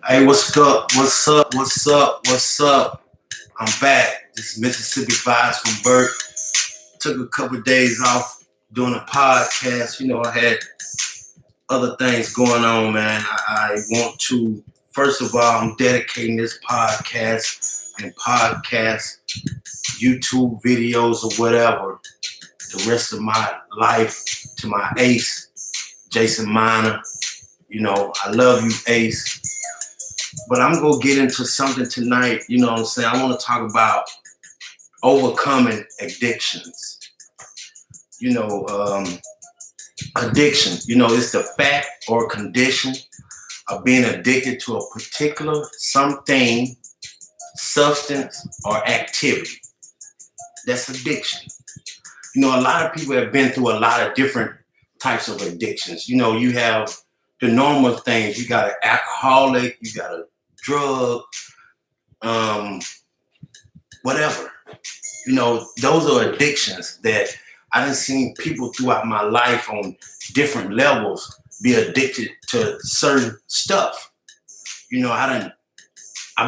Hey, what's up? What's up? What's up? What's up? I'm back. This is Mississippi Vibes from Burt. Took a couple of days off doing a podcast. I had other things going on, man. I want to, first of all, I'm dedicating this podcast and podcast, YouTube videos or whatever, the rest of my life to my ace, Jason Minor. I love you, Ace. But I'm going to get into something tonight, you know what I'm saying? I want to talk about overcoming addictions. Addiction, it's the fact or condition of being addicted to a particular something, substance, or activity. That's addiction. A lot of people have been through a lot of different types of addictions. You have the normal things. You got an alcoholic, you got a drug, whatever. Those are addictions that I done seen people throughout my life on different levels be addicted to certain stuff. I've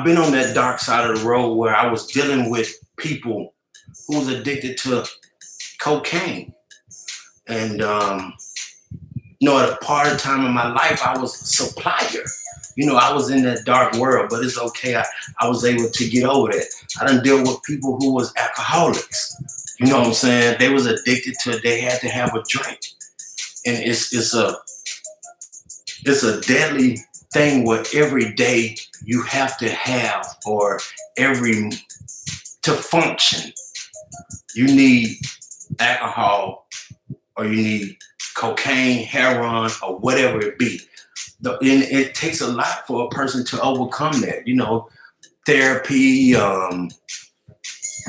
been on that dark side of the road where I was dealing with people who was addicted to cocaine. And at a part of time in my life, I was a supplier. I was in that dark world, but it's okay. I was able to get over that. I done deal with people who was alcoholics. You know what I'm saying? They was addicted to, they had to have a drink. And it's a deadly thing where every day you have to have, or to function, you need alcohol, or you need cocaine, heroin, or whatever it be. And it takes a lot for a person to overcome that. Therapy,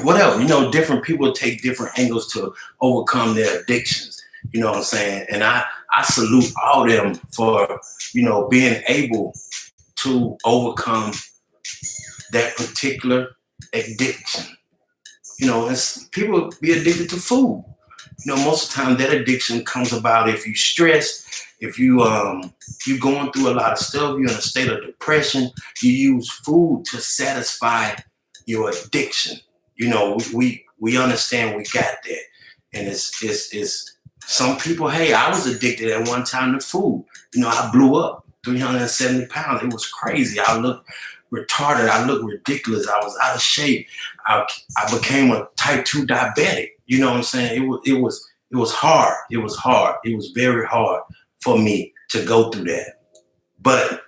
whatever. Different people take different angles to overcome their addictions. You know what I'm saying? And I salute all them for, being able to overcome that particular addiction. People be addicted to food. Most of the time that addiction comes about if you stress, if you going through a lot of stuff, you're in a state of depression, you use food to satisfy your addiction. We understand, we got that. And it's some people, hey, I was addicted at one time to food. I blew up 370 pounds. It was crazy. I looked retarded. I looked ridiculous. I was out of shape. I became a type 2 diabetic. You know what I'm saying? It was hard. It was hard. It was very hard for me to go through that. But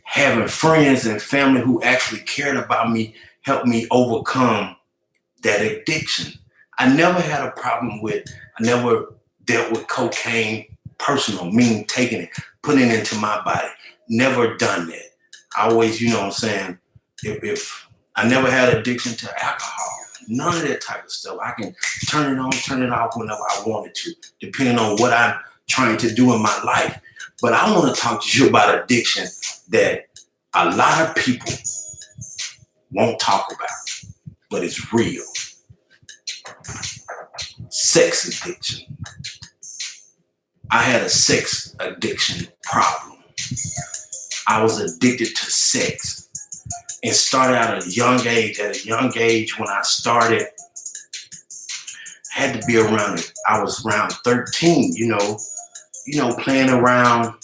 having friends and family who actually cared about me helped me overcome that addiction. I never had a problem I never dealt with cocaine personal, meaning taking it, putting it into my body. Never done that. I always, you know what I'm saying, if I never had addiction to alcohol, none of that type of stuff. I can turn it on, turn it off whenever I wanted to, depending on what I'm trying to do in my life. But I want to talk to you about addiction that a lot of people won't talk about, but it's real. Sex addiction. I had a sex addiction problem. I was addicted to sex. It started at a young age. At a young age, when I started, had to be I was around 13, playing around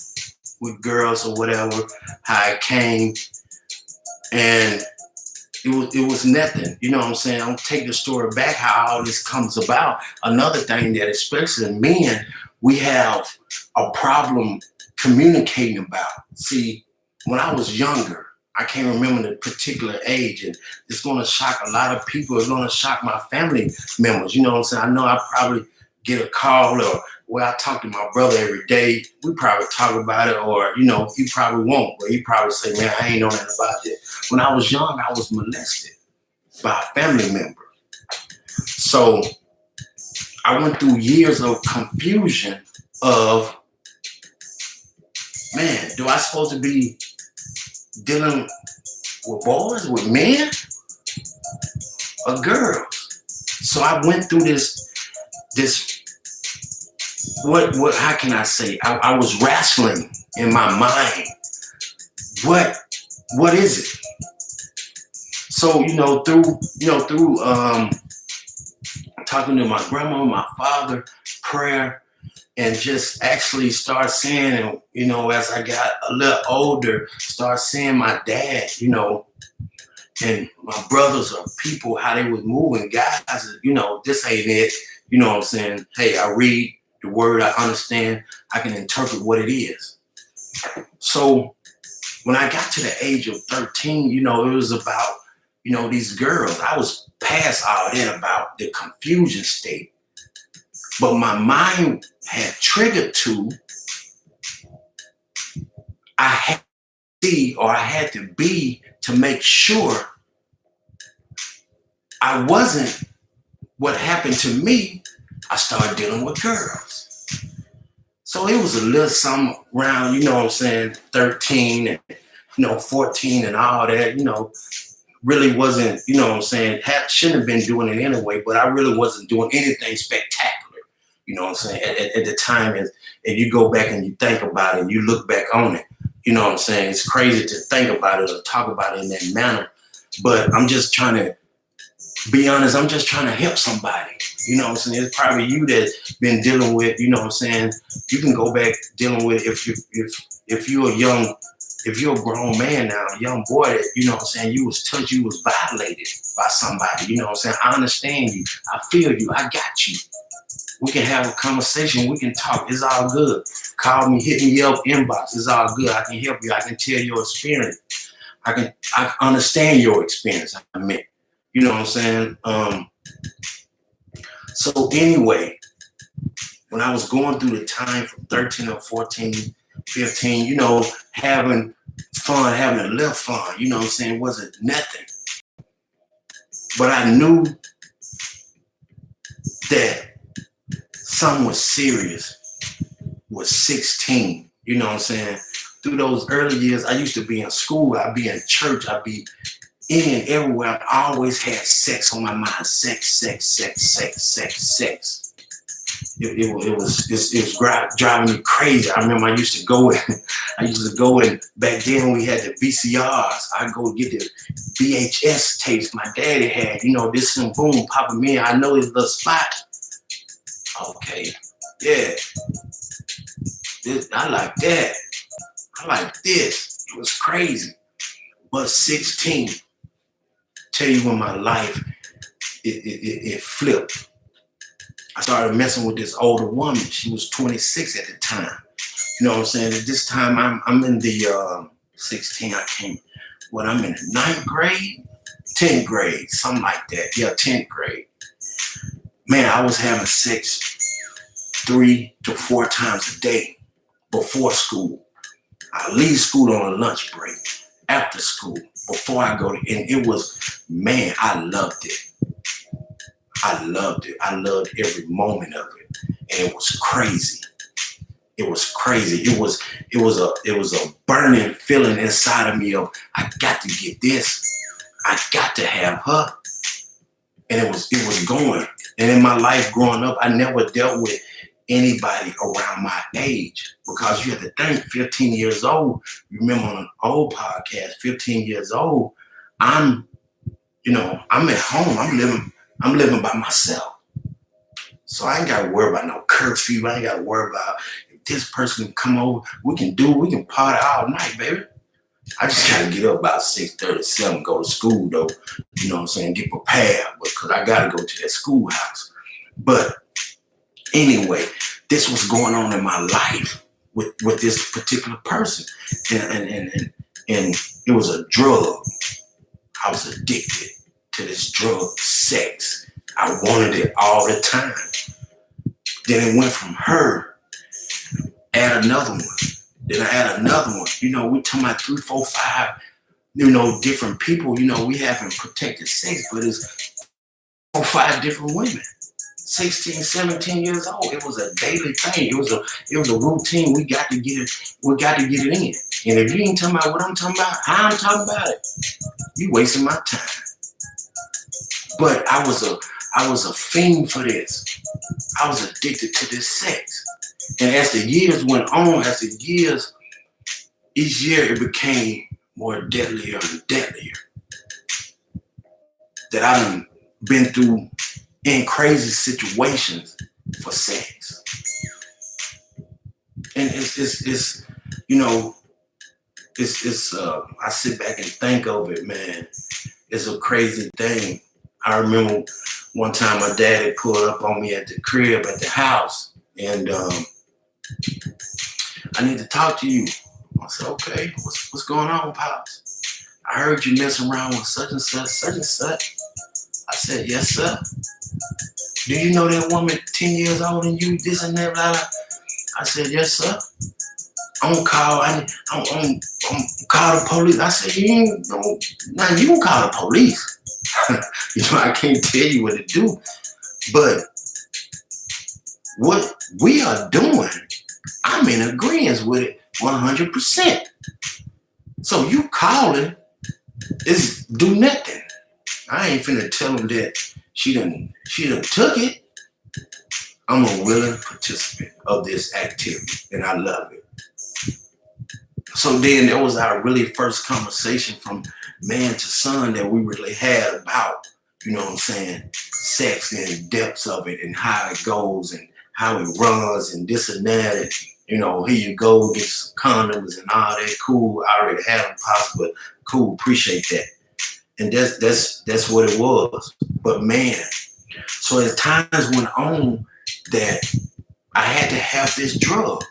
with girls or whatever, how it came. And it was nothing. You know what I'm saying? I'm taking the story back, how all this comes about. Another thing that, especially men, we have a problem communicating about. See, when I was younger, I can't remember the particular age, and it's going to shock a lot of people. It's going to shock my family members. You know what I'm saying? I know I probably get a call, or I talk to my brother every day. We probably talk about it, or, he probably won't, but he probably say, man, I ain't know nothing about that. When I was young, I was molested by a family member. So I went through years of confusion of, man, do I supposed to be dealing with boys, with men, or girls? So I went through this how can I say? I was wrestling in my mind what is it? So, through talking to my grandma, my father, prayer, and just actually start seeing, and as I got a little older, start seeing my dad, and my brothers or people, how they was moving. Guys, this ain't it. You know what I'm saying? Hey, I read the word, I understand, I can interpret what it is. So when I got to the age of 13, it was about, these girls. I was past all that about the confusion state. But my mind had triggered to, I had to see, or I had to be, to make sure I wasn't what happened to me. I started dealing with girls. So it was a little something around, 13 and, 14 and all that, really wasn't, shouldn't have been doing it anyway, but I really wasn't doing anything spectacular, at the time. And you go back and you think about it and you look back on it, it's crazy to think about it or talk about it in that manner. But I'm just trying to be honest, I'm just trying to help somebody. It's probably you that's been dealing with, you can go back dealing with if you're a grown man now, a young boy that, you was touched, you was violated by somebody, I understand you, I feel you, I got you. We can have a conversation, we can talk, it's all good. Call me, hit me up, inbox, it's all good. I can help you, I can tell your experience. I understand your experience, I mean. You know what I'm saying? So anyway, when I was going through the time from 13 or 14, 15, having fun, having a little fun, wasn't nothing. But I knew that something was serious, was 16, Through those early years, I used to be in school, I'd be in church, I'd be in and everywhere. I always had sex on my mind. Sex. It was driving me crazy. I remember I used to go and back then we had the VCRs. I'd go get the VHS tapes my daddy had, this and boom, popping me in. I know this little spot. Okay, yeah. I like that. I like this. It was crazy. But 16, tell you when my life, it flipped. I started messing with this older woman. She was 26 at the time. You know what I'm saying? At this time, I'm in the 16. I'm in the 9th grade, 10th grade, something like that. Yeah, 10th grade. Man, I was having sex 3 to 4 times a day before school. I leave school on a lunch break, after school, before I go to, and it was, man, I loved it. I loved every moment of it. And it was crazy. It was a burning feeling inside of me of, I got to get this. I got to have her. And it was going. And in my life growing up, I never dealt with anybody around my age, because you have to think, 15 years old, you remember on an old podcast, 15 years old, I'm at home, I'm living by myself. So I ain't got to worry about no curfew. I ain't got to worry about if this person can come over. We can party all night, baby. I just got to get up about 6:37, go to school, though. You know what I'm saying? Get prepared, because I got to go to that schoolhouse. But anyway, this was going on in my life with this particular person. And it was a drug. I was addicted to this drug, sex. I wanted it all the time. Then it went from her, add another one. Then I add another one. We talking about 3, 4, 5, different people. We having protected sex, but it's 4, 5 different women. 16, 17 years old. It was a daily thing. It was a routine. We got to get it in. And if you ain't talking about what I'm talking about, how I'm talking about it, you wasting my time. But I was a fiend for this. I was addicted to this sex. And as the years went on, each year it became more deadlier and deadlier. That I done been through in crazy situations for sex. And it's you know, it's I sit back and think of it, man. It's a crazy thing. I remember one time my daddy pulled up on me at the crib at the house, and I need to talk to you. I said, okay, what's going on, Pops? I heard you messing around with such and such, such and such. I said, yes, sir. Do you know that woman 10 years older than you, this and that, blah, blah? I said, yes, sir. I'm gonna call the police. I said, you can call the police. I can't tell you what to do. But what we are doing, I'm in agreement with it 100%. So you calling is do nothing. I ain't finna tell them that she done took it. I'm a willing participant of this activity, and I love it. So then that was our really first conversation from man to son that we really had about, sex and the depths of it and how it goes and how it runs and this and that. And, here you go, get some condoms and all that. Cool, I already had them possible, but cool, appreciate that. And that's what it was. But man, so as times went on that I had to have this drug.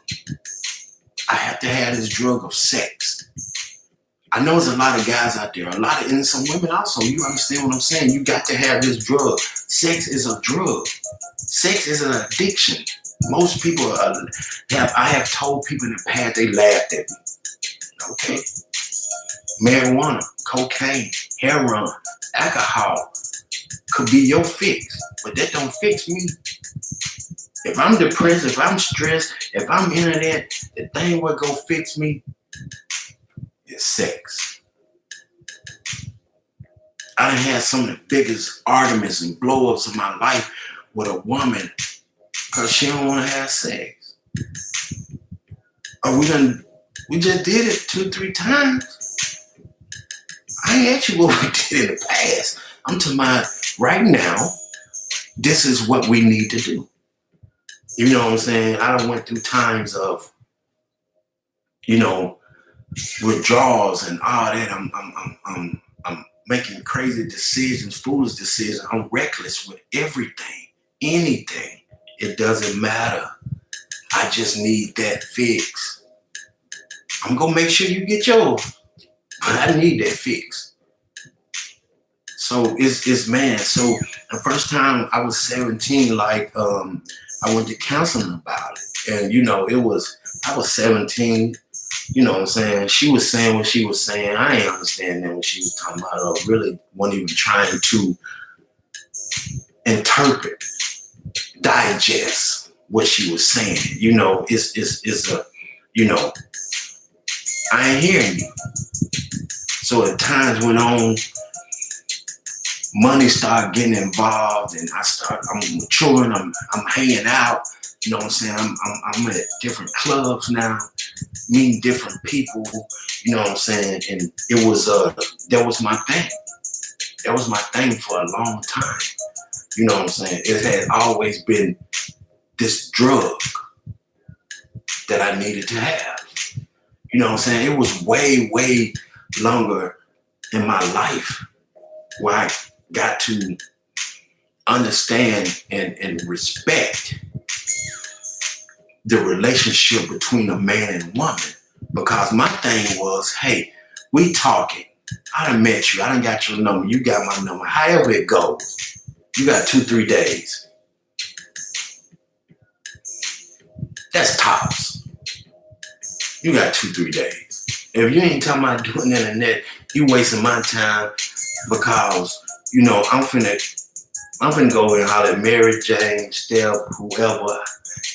I have to have this drug of sex. I know there's a lot of guys out there, and some women also. You understand what I'm saying? You got to have this drug. Sex is a drug. Sex is an addiction. Most people I have told people in the past, they laughed at me. Okay. Marijuana, cocaine, heroin, alcohol could be your fix, but that don't fix me. If I'm depressed, if I'm stressed, if I'm into that, the thing what go fix me is sex. I done had some of the biggest arguments and blow-ups of my life with a woman because she don't want to have sex. Or we just did it 2-3 times. I ain't asked you what we did in the past. I'm talking about right now, this is what we need to do. You know what I'm saying? I done went through times of, withdrawals and all that. I'm making crazy decisions, foolish decisions. I'm reckless with everything, anything. It doesn't matter. I just need that fix. I'm gonna make sure you get yours, but I need that fix. So it's man. So the first time I was 17, I went to counseling about it. And, I was 17, you know what I'm saying? She was saying what she was saying. I ain't understanding what she was talking about or really wasn't even trying to interpret, digest what she was saying. It's a, I ain't hearing you. So as times went on, money started getting involved, and I'm maturing. I'm hanging out. You know what I'm saying? I'm at different clubs now, meeting different people. You know what I'm saying? And it was that was my thing. That was my thing for a long time. You know what I'm saying? It had always been this drug that I needed to have. You know what I'm saying? It was way, way longer in my life where I got to understand and respect the relationship between a man and woman. Because my thing was, hey, we talking. I done met you. I done got your number. You got my number. However it goes, you got 2-3 days. That's tops. You got 2-3 days. If you ain't talking about doing that and that, you wasting my time because, I'm finna go and holler at Mary Jane, Steph, whoever,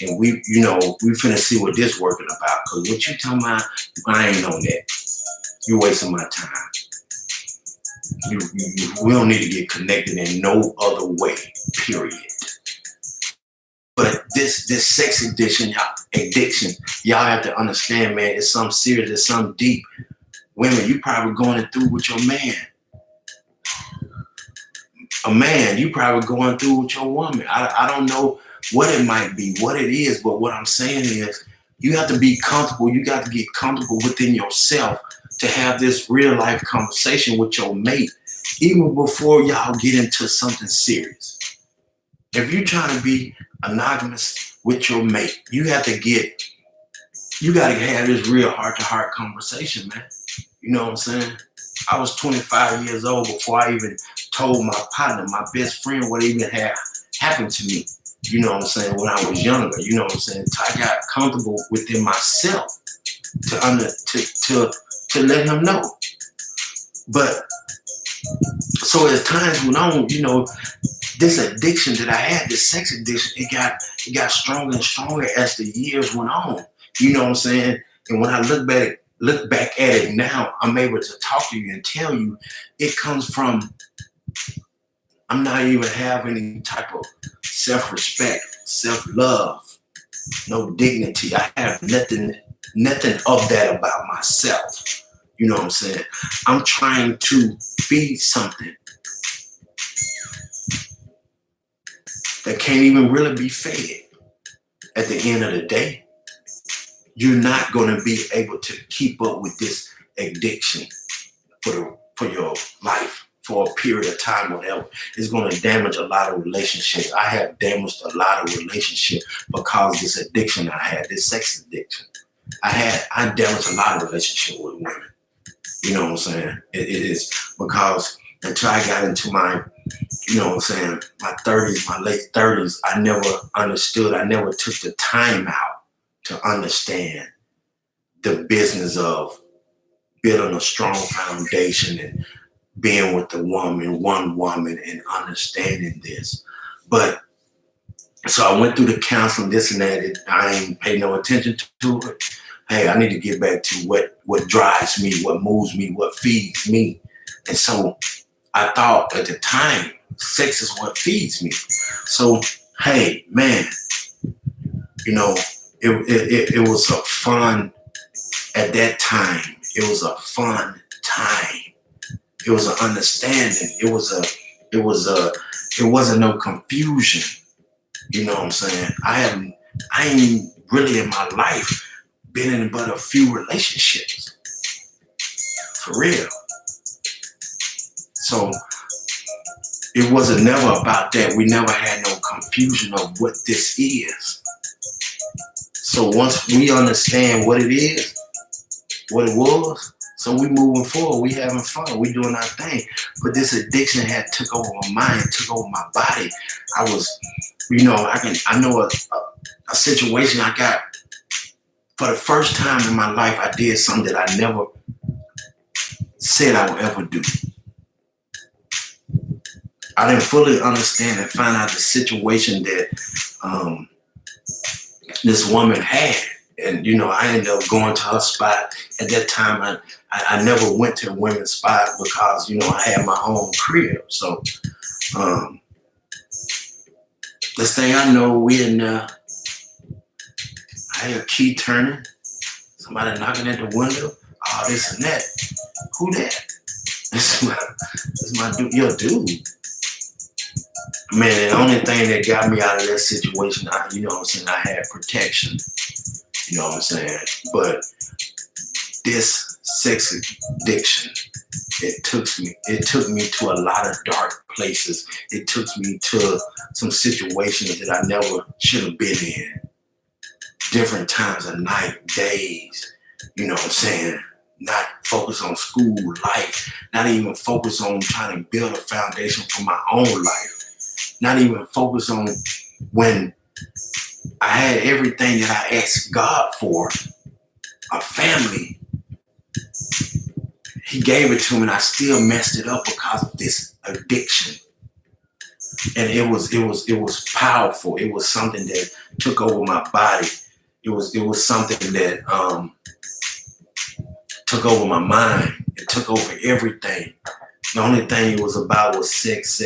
and we finna see what this working about. Cause what you talking about, I ain't on that. You wasting my time. We don't need to get connected in no other way, period. But this sex addiction, addiction, y'all have to understand, man, it's something serious, it's something deep. Women, you probably going through with your man. A man, you probably going through with your woman. I don't know what it might be, what it is, but what I'm saying is you have to be comfortable. You got to get comfortable within yourself to have this real life conversation with your mate, even before y'all get into something serious. If you're trying to be monogamous with your mate, you got to have this real heart-to-heart conversation, man. You know what I'm saying? I was 25 years old before I even told my partner, my best friend, what even had happened to me. You know what I'm saying? When I was younger, you know what I'm saying? So I got comfortable within myself to let him know. But so as times went on, you know, this addiction that I had, this sex addiction, it got stronger and stronger as the years went on. You know what I'm saying? And when I look back at it now, I'm able to talk to you and tell you it comes from I'm not even having any type of self-respect, self-love, no dignity. I have nothing of that about myself. You know what I'm saying? I'm trying to feed something that can't even really be fed. At the end of the day, you're not going to be able to keep up with this addiction for your life for a period of time, whatever. It's going to damage a lot of relationships. I have damaged a lot of relationships because of this addiction I had, this sex addiction. I damaged a lot of relationships with women. You know what I'm saying? It is because until I got into my, you know what I'm saying, my 30s, my late 30s, I never understood. I never took the time out to understand the business of building a strong foundation and being with one woman and understanding this. But so I went through the counseling, this and that. I ain't pay no attention to it. Hey, I need to get back to what drives me, what moves me, what feeds me. And so I thought at the time, sex is what feeds me. So, hey, man, you know, it was a fun, at that time, it was a fun time. It was an understanding. It wasn't no confusion. You know what I'm saying? I ain't really in my life been in but a few relationships. For real. So it wasn't never about that. We never had no confusion of what this is. So once we understand what it is, what it was, so we moving forward, we having fun, we doing our thing. But this addiction had took over my mind, took over my body. I was, you know, I know a situation I got for the first time in my life. I did something that I never said I would ever do. I didn't fully understand and find out the situation that this woman had. And, you know, I ended up going to her spot. At that time, I never went to a women's spot because, you know, I had my own crib. So, this thing I know, we in I had a key turning, somebody knocking at the window, all this and that. Who that? This is my dude, your dude. Man, the only thing that got me out of that situation, you know what I'm saying, I had protection. You know what I'm saying? But this sex addiction, it took me to a lot of dark places. It took me to some situations that I never should have been in. Different times of night, days, you know what I'm saying? Not focus on school, life, not even focus on trying to build a foundation for my own life. Not even focus on when I had everything that I asked God for, a family. He gave it to me and I still messed it up because of this addiction. And it was powerful. It was something that took over my body. It was something that took over my mind. It took over everything. The only thing it was about was sex.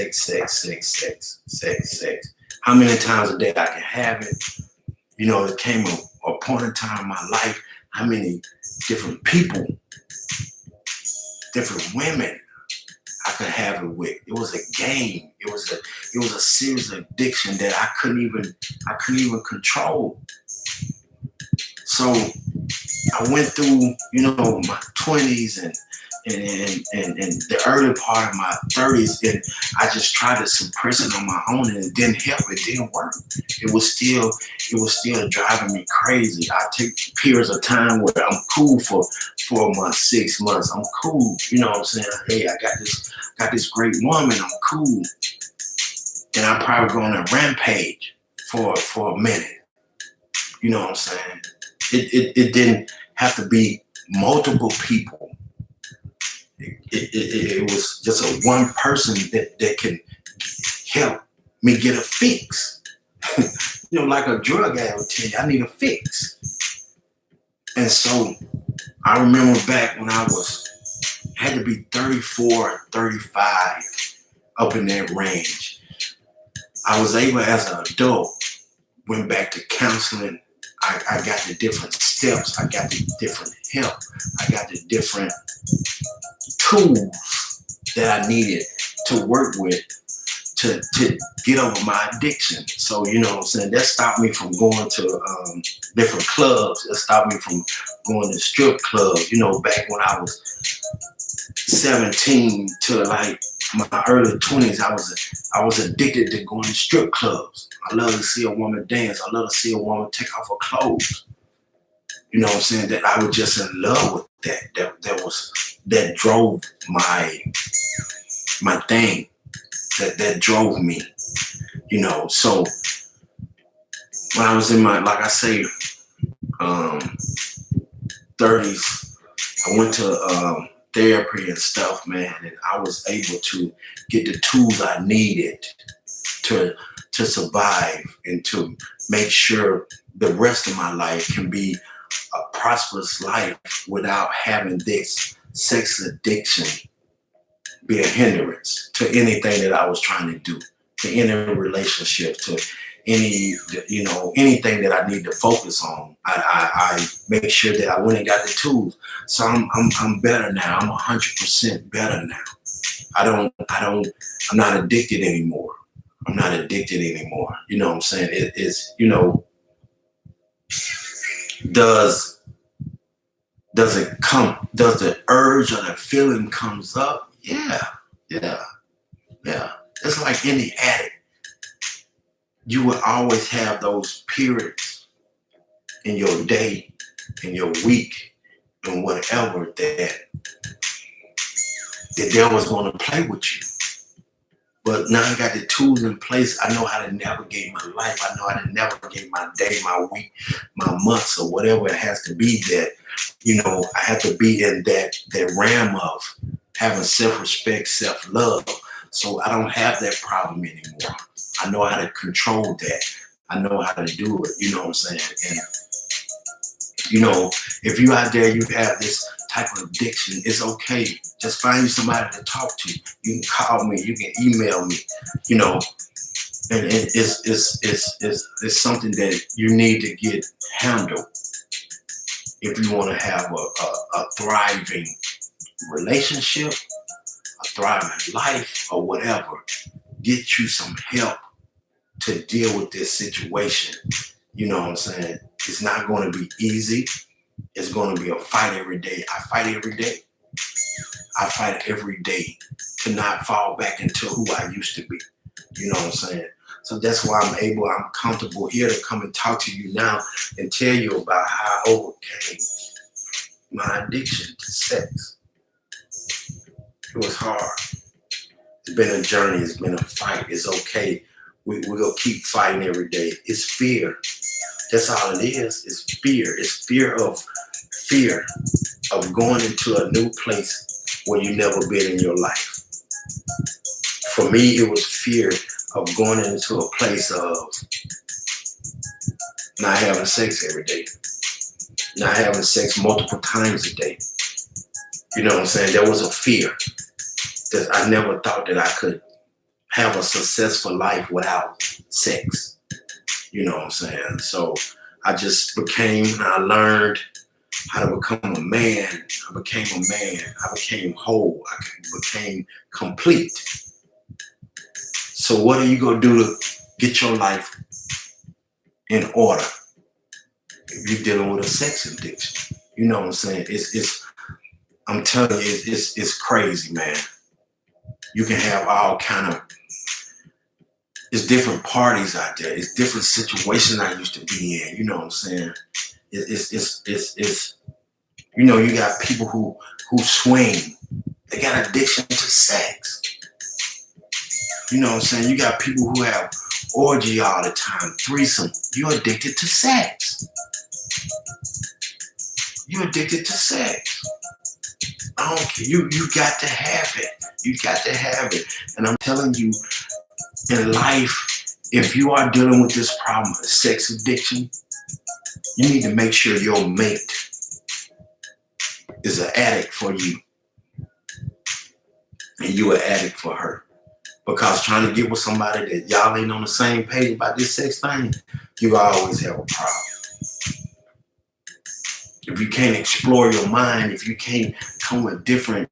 How many times a day I can have it? You know, it came a point in time in my life, how many different people, different women I could have it with. It was a game. It was a serious addiction that I couldn't even control. So I went through, my 20s and the early part of my 30s, and I just tried to suppress it on my own, and it didn't help. It didn't work. It was still driving me crazy. I take periods of time where I'm cool for 4 months, 6 months. I'm cool. You know what I'm saying? Hey, I got this great woman. I'm cool. And I probably go on a rampage for a minute. You know what I'm saying? It didn't have to be multiple people. It was just a one person that can help me get a fix. Like a drug addict would tell you, I need a fix. And so I remember back when I had to be 34, 35, up in that range. I was able, as an adult, went back to counseling. I got the different steps. I got the different help. I got the different tools that I needed to work with to get over my addiction. So, you know what I'm saying? That stopped me from going to different clubs. That stopped me from going to strip clubs. Back when I was 17 to like my early 20s, I was addicted to going to strip clubs. I love to see a woman dance. I love to see a woman take off her clothes. You know what I'm saying? That I was just in love with that. That drove my thing. That drove me. So when I was in my, like I say, 30s, I went to therapy and stuff, man, and I was able to get the tools I needed to survive and to make sure the rest of my life can be a prosperous life without having this sex addiction be a hindrance to anything that I was trying to do, to any relationship, to anything that I need to focus on. I make sure that I went and got the tools. So I'm better now. I'm 100% better now. I'm not addicted anymore. I'm not addicted anymore. You know what I'm saying? It's does it come? Does the urge or the feeling comes up? Yeah. It's like any addict. You will always have those periods in your day, in your week, and whatever that the devil's going to play with you. But now I got the tools in place. I know how to navigate my life. I know how to navigate my day, my week, my months, or whatever it has to be. That I have to be in that realm of having self-respect, self-love. So I don't have that problem anymore. I know how to control that. I know how to do it. You know what I'm saying? And if you out there, you have this type of addiction, it's okay. Just find you somebody to talk to. You can call me. You can email me. And it's something that you need to get handled if you want to have a thriving relationship, a thriving life, or whatever. Get you some help to deal with this situation. You know what I'm saying? It's not going to be easy. It's going to be a fight every day. I fight every day. I fight every day to not fall back into who I used to be. You know what I'm saying? So that's why I'm comfortable here to come and talk to you now and tell you about how I overcame my addiction to sex. It was hard. It's been a journey. It's been a fight. It's okay. We're going to keep fighting every day. It's fear. That's all it is. It's fear. It's fear of going into a new place where you've never been in your life. For me, it was fear of going into a place of not having sex every day, not having sex multiple times a day. You know what I'm saying? There was a fear that I never thought that I could have a successful life without sex. You know what I'm saying? So I just became, and I learned how to become a man. I became a man. I became whole. I became complete. So what are you going to do to get your life in order if you're dealing with a sex addiction? You know what I'm saying? I'm telling you, it's crazy, man. You can have all kind of, it's different parties out there. It's different situations I used to be in. You know what I'm saying? It's you know, you got people who swing. They got addiction to sex. You know what I'm saying? You got people who have orgy all the time, threesome. You're addicted to sex. You're addicted to sex. I don't care. You got to have it. You got to have it. And I'm telling you, in life, if you are dealing with this problem of sex addiction, you need to make sure your mate is an addict for you. And you an addict for her. Because trying to get with somebody that y'all ain't on the same page about this sex thing, you always have a problem. If you can't explore your mind, if you can't come with different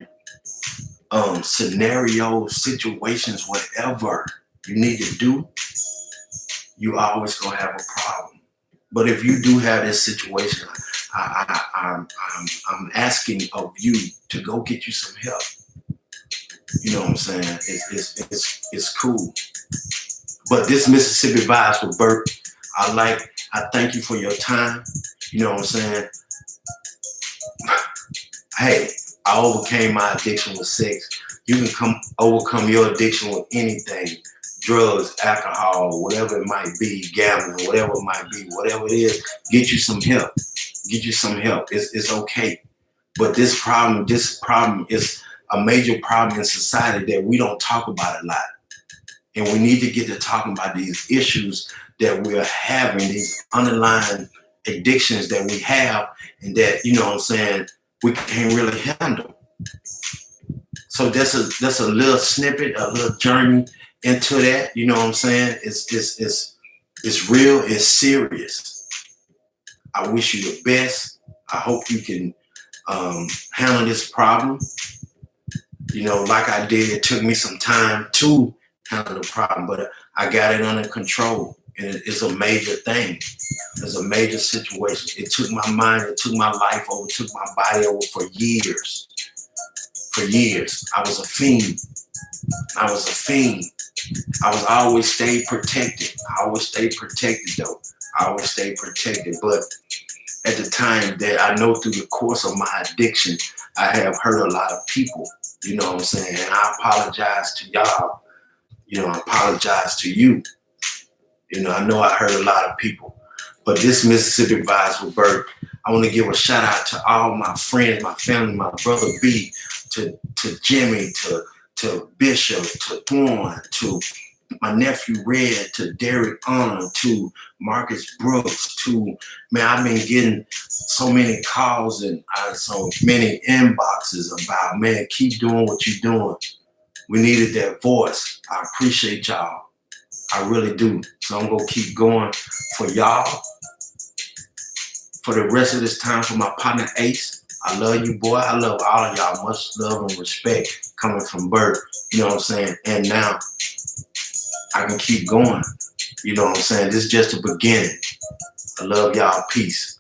scenarios, situations, whatever you need to do, you always gonna have a problem. But if you do have this situation, I'm asking of you to go get you some help. You know what I'm saying? It's cool. But this Mississippi Vibes with Bert, I thank you for your time. You know what I'm saying? Hey, I overcame my addiction with sex. You can overcome your addiction with anything. Drugs, alcohol, whatever it might be, gambling, whatever it might be, whatever it is, get you some help. Get you some help. It's okay. But this problem is a major problem in society that we don't talk about a lot. And we need to get to talking about these issues that we're having, these underlying addictions that we have, and that, you know what I'm saying, we can't really handle. So that's a little snippet, a little journey into that. You know what I'm saying? It's real, it's serious. I wish you the best. I hope you can handle this problem. You know, like I did, it took me some time to handle the problem, but I got it under control. And it's a major thing. It's a major situation. It took my mind, it took my life over, took my body over for years. For years. I was a fiend. I was always stayed protected. I always stayed protected though. I always stayed protected. But at the time that I know through the course of my addiction, I have hurt a lot of people. You know what I'm saying? And I apologize to y'all. You know, I apologize to you. You know I hurt a lot of people. But this Mississippi Vibes with Bert, I want to give a shout out to all my friends, my family, my brother B, to Jimmy, to Bishop, to Thorne, to my nephew Red, to Derek Honor, to Marcus Brooks, to, man, I've been getting so many calls and so many inboxes about, man, keep doing what you're doing. We needed that voice. I appreciate y'all. I really do. So I'm going to keep going for y'all. For the rest of this time, for my partner Ace, I love you, boy. I love all of y'all. Much love and respect coming from Bert. You know what I'm saying? And now I can keep going. You know what I'm saying? This is just the beginning. I love y'all. Peace.